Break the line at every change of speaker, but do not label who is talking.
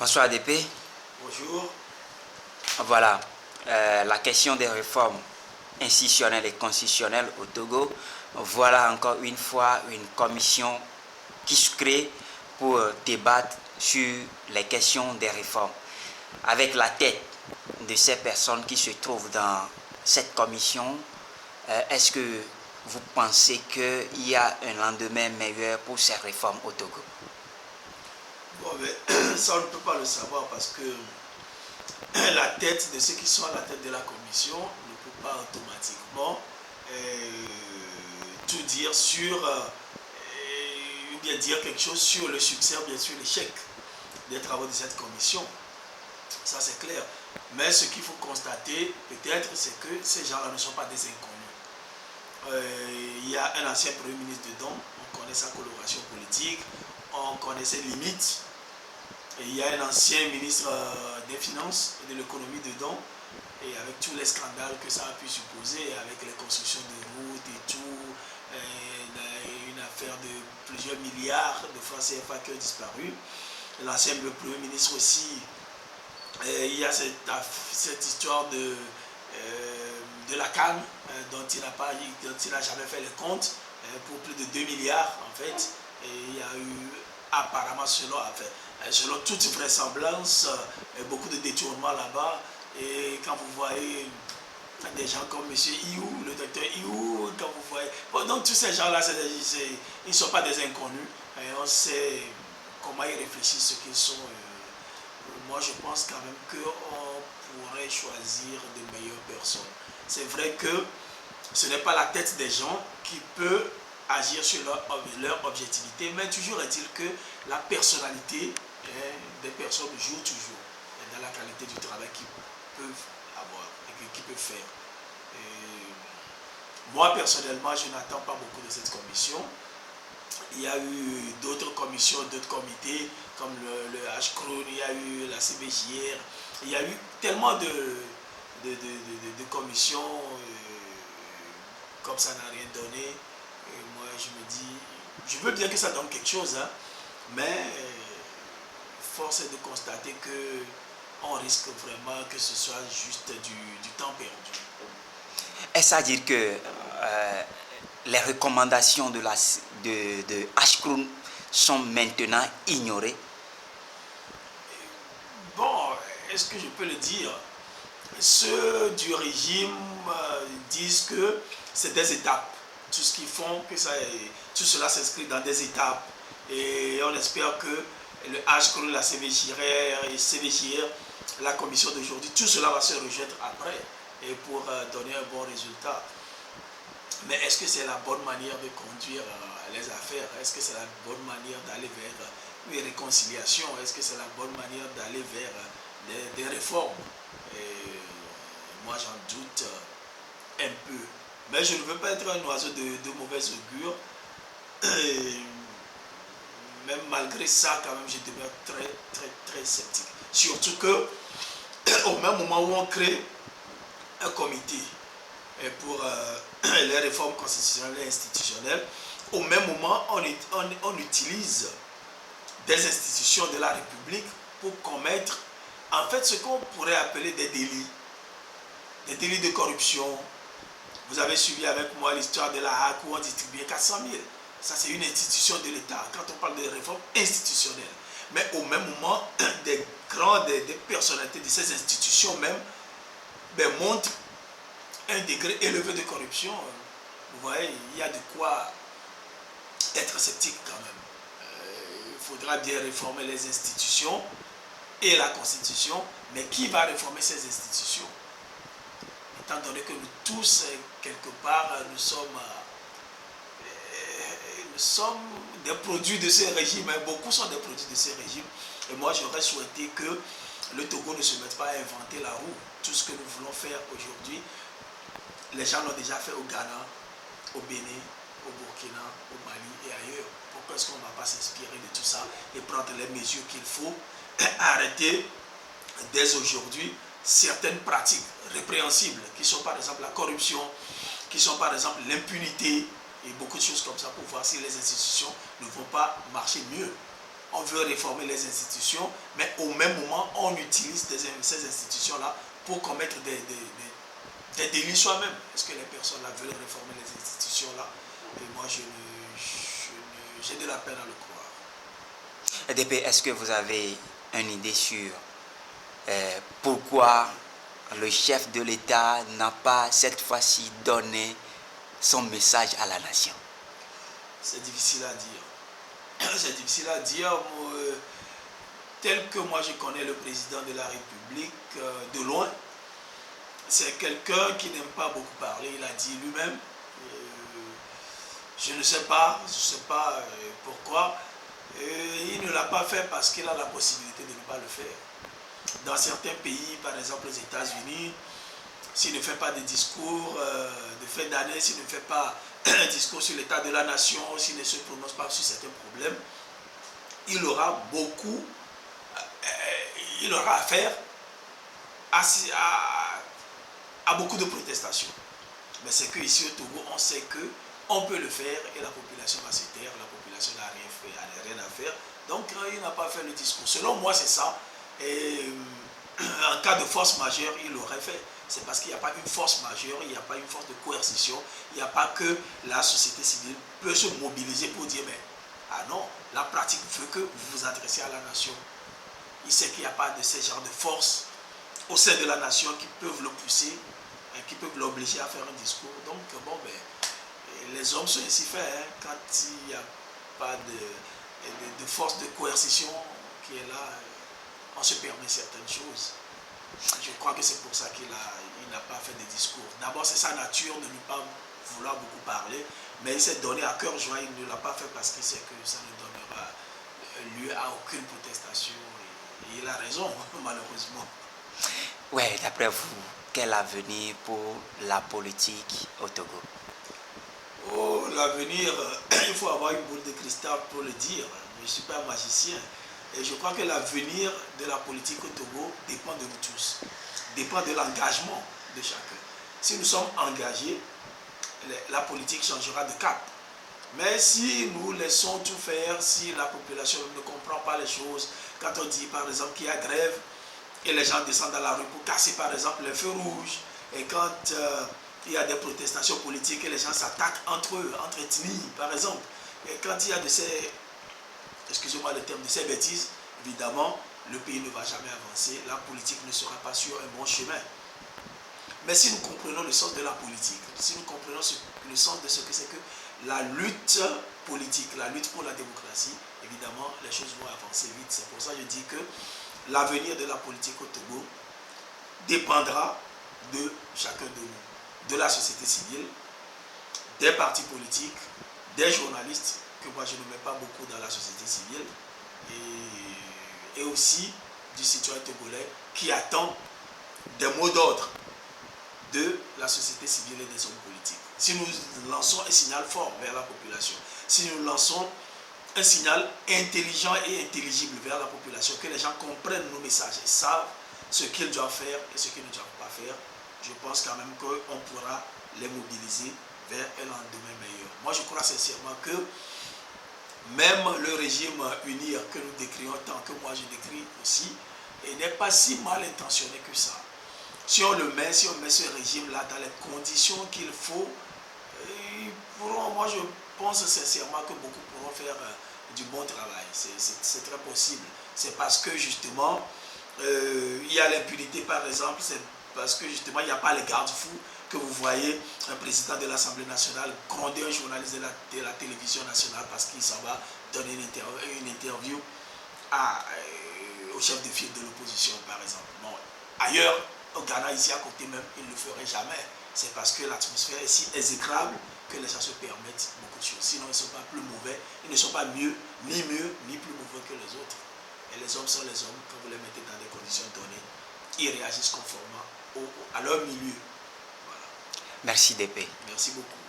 Bonsoir DP.
Bonjour.
Voilà, la question des réformes institutionnelles et constitutionnelles au Togo. Voilà encore une fois une commission qui se crée pour débattre sur les questions des réformes. Avec la tête de ces personnes qui se trouvent dans cette commission, est-ce que vous pensez qu'il y a un lendemain meilleur pour ces réformes au Togo?
Bon, mais ça, on ne peut pas le savoir parce que la tête de ceux qui sont à la tête de la commission ne peut pas automatiquement tout dire sur, ou bien dire quelque chose sur le succès ou bien sur l'échec des travaux de cette commission. Ça, c'est clair. Mais ce qu'il faut constater, peut-être, c'est que ces gens-là ne sont pas des inconnus. Il y a un ancien Premier ministre dedans, on connaît sa coloration politique, on connaît ses limites. Et il y a un ancien ministre des Finances et de l'économie dedans, et avec tous les scandales que ça a pu supposer, avec les constructions de routes et tout, une affaire de plusieurs milliards de francs CFA qui ont disparu. L'ancien Premier ministre aussi, il y a cette histoire de la canne dont il n'a jamais fait les comptes, pour plus de 2 milliards en fait. Et il y a eu apparemment, selon toute vraisemblance, beaucoup de détournements là-bas. Et quand vous voyez des gens comme M. Iou, le docteur Iou, quand vous voyez... Bon, donc tous ces gens-là, ils ne sont pas des inconnus. Et on sait comment ils réfléchissent, ce qu'ils sont. Moi, je pense quand même qu'on pourrait choisir de meilleures personnes. C'est vrai que ce n'est pas la tête des gens qui peut agir sur leur objectivité, mais toujours est-il que la personnalité des personnes joue toujours dans la qualité du travail qu'ils peuvent avoir et qu'ils peuvent faire. Moi, personnellement, je n'attends pas beaucoup de cette commission. Il y a eu d'autres commissions, d'autres comités, comme le HCRON, il y a eu la CBJR, il y a eu tellement de commissions, comme ça n'a rien donné. Et moi, je me dis, je veux bien que ça donne quelque chose, hein, mais force est de constater qu'on risque vraiment que ce soit juste du temps perdu.
Est-ce à dire que les recommandations de HCRON sont maintenant ignorées?
Bon, est-ce que je peux le dire? Ceux du régime disent que c'est des étapes. Tout ce qu'ils font, tout cela s'inscrit dans des étapes. Et on espère que le HCRON, la CVJR, la commission d'aujourd'hui, tout cela va se rejeter après et pour donner un bon résultat. Mais est-ce que c'est la bonne manière de conduire les affaires? Est-ce que c'est la bonne manière d'aller vers une réconciliation? Est-ce que c'est la bonne manière d'aller vers des réformes? Et moi, j'en doute un peu. Mais je ne veux pas être un oiseau de mauvaise augure. Et même malgré ça, quand même, je demeure très, très, très sceptique. Surtout que, au même moment où on crée un comité pour les réformes constitutionnelles et institutionnelles, au même moment, on utilise des institutions de la République pour commettre, en fait, ce qu'on pourrait appeler des délits de corruption. Vous avez suivi avec moi l'histoire de la HAC où on distribuait 400 000. Ça, c'est une institution de l'État, quand on parle de réformes institutionnelles. Mais au même moment, des personnalités de ces institutions même montrent un degré élevé de corruption. Vous voyez, il y a de quoi être sceptique quand même. Il faudra bien réformer les institutions et la Constitution, mais qui va réformer ces institutions? Étant donné que nous tous, quelque part, nous sommes des produits de ce régime, beaucoup sont des produits de ce régime, et moi j'aurais souhaité que le Togo ne se mette pas à inventer la roue. Tout ce que nous voulons faire aujourd'hui, les gens l'ont déjà fait au Ghana, au Bénin, au Burkina, au Mali et ailleurs. Pourquoi est-ce qu'on ne va pas s'inspirer de tout ça et prendre les mesures qu'il faut, arrêter dès aujourd'hui certaines pratiques répréhensibles qui sont par exemple la corruption, qui sont par exemple l'impunité et beaucoup de choses comme ça pour voir si les institutions ne vont pas marcher mieux. on veut réformer les institutions, mais au même moment, on utilise ces institutions-là pour commettre des délits soi-même. Est-ce que les personnes là veulent réformer les institutions-là? Et moi, j'ai de la peine à le croire.
DP, est-ce que vous avez une idée sur pourquoi le chef de l'État n'a pas cette fois-ci donné son message à la nation?
C'est difficile à dire. C'est difficile à dire. Tel que moi je connais le président de la République de loin, c'est quelqu'un qui n'aime pas beaucoup parler. Il a dit lui-même, je ne sais pas pourquoi. Il ne l'a pas fait parce qu'il a la possibilité de ne pas le faire. Dans certains pays, par exemple les États-Unis, s'il ne fait pas de discours de fin d'année, s'il ne fait pas un discours sur l'état de la nation, s'il ne se prononce pas sur certains problèmes, il aura affaire à beaucoup de protestations. Mais c'est qu'ici au Togo, on sait qu'on peut le faire et la population va se taire, la population n'a rien à faire. Donc il n'a pas fait le discours. Selon moi, c'est ça. Et en cas de force majeure, il l'aurait fait. C'est parce qu'il n'y a pas une force majeure, il n'y a pas une force de coercition, il n'y a pas que la société civile peut se mobiliser pour dire mais ah non, la pratique veut que vous vous adressez à la nation. Il sait qu'il n'y a pas de ce genre de force au sein de la nation qui peuvent le pousser, qui peuvent l'obliger à faire un discours. Donc bon, ben, les hommes sont ainsi faits, hein, quand il n'y a pas de force de coercition qui est là, on se permet certaines choses. Je crois que c'est pour ça qu'il n'a pas fait de discours. D'abord, c'est sa nature de ne pas vouloir beaucoup parler, mais il s'est donné à cœur joie, il ne l'a pas fait parce qu'il sait que ça ne donnera lieu à aucune protestation. Et il a raison, malheureusement.
Oui, d'après vous, quel avenir pour la politique au Togo?
Oh, l'avenir, il faut avoir une boule de cristal pour le dire. Je ne suis pas un magicien. Et je crois que l'avenir de la politique au Togo dépend de nous tous, dépend de l'engagement de chacun. Si nous sommes engagés, la politique changera de cap. Mais si nous laissons tout faire, si la population ne comprend pas les choses, quand on dit par exemple qu'il y a grève et les gens descendent dans la rue pour casser par exemple les feux rouges, et quand il y a des protestations politiques et les gens s'attaquent entre eux, entre ethnies par exemple, et quand il y a de ces, excusez-moi le terme, de ces bêtises, évidemment, le pays ne va jamais avancer, la politique ne sera pas sur un bon chemin. Mais si nous comprenons le sens de la politique, si nous comprenons le sens de ce que c'est que la lutte politique, la lutte pour la démocratie, évidemment, les choses vont avancer vite. C'est pour ça que je dis que l'avenir de la politique au Togo dépendra de chacun de nous, de la société civile, des partis politiques, des journalistes, que moi je ne mets pas beaucoup dans la société civile, et aussi du citoyen togolais qui attend des mots d'ordre de la société civile et des hommes politiques. Si nous lançons un signal fort vers la population, si nous lançons un signal intelligent et intelligible vers la population, que les gens comprennent nos messages et savent ce qu'ils doivent faire et ce qu'ils ne doivent pas faire, je pense quand même qu'on pourra les mobiliser vers un lendemain meilleur. Moi, je crois sincèrement que même le régime unir que nous décrions tant que moi je décris aussi, n'est pas si mal intentionné que ça. Si on met ce régime-là dans les conditions qu'il faut, moi je pense sincèrement que beaucoup pourront faire du bon travail. C'est très possible. C'est parce que justement, il y a l'impunité par exemple, c'est parce que justement il n'y a pas les garde-fous que vous voyez un président de l'Assemblée nationale gronder un journaliste de la télévision nationale parce qu'il s'en va donner une interview au chef de file de l'opposition par exemple. Bon, ailleurs, au Ghana, ici à côté même, ils ne le feraient jamais. C'est parce que l'atmosphère est si exécrable que les gens se permettent beaucoup de choses. Sinon, ils ne sont pas plus mauvais, ils ne sont pas mieux, ni plus mauvais que les autres. Et les hommes sont les hommes, quand vous les mettez dans des conditions données, ils réagissent conformément à leur milieu. Voilà.
Merci DP.
Merci beaucoup.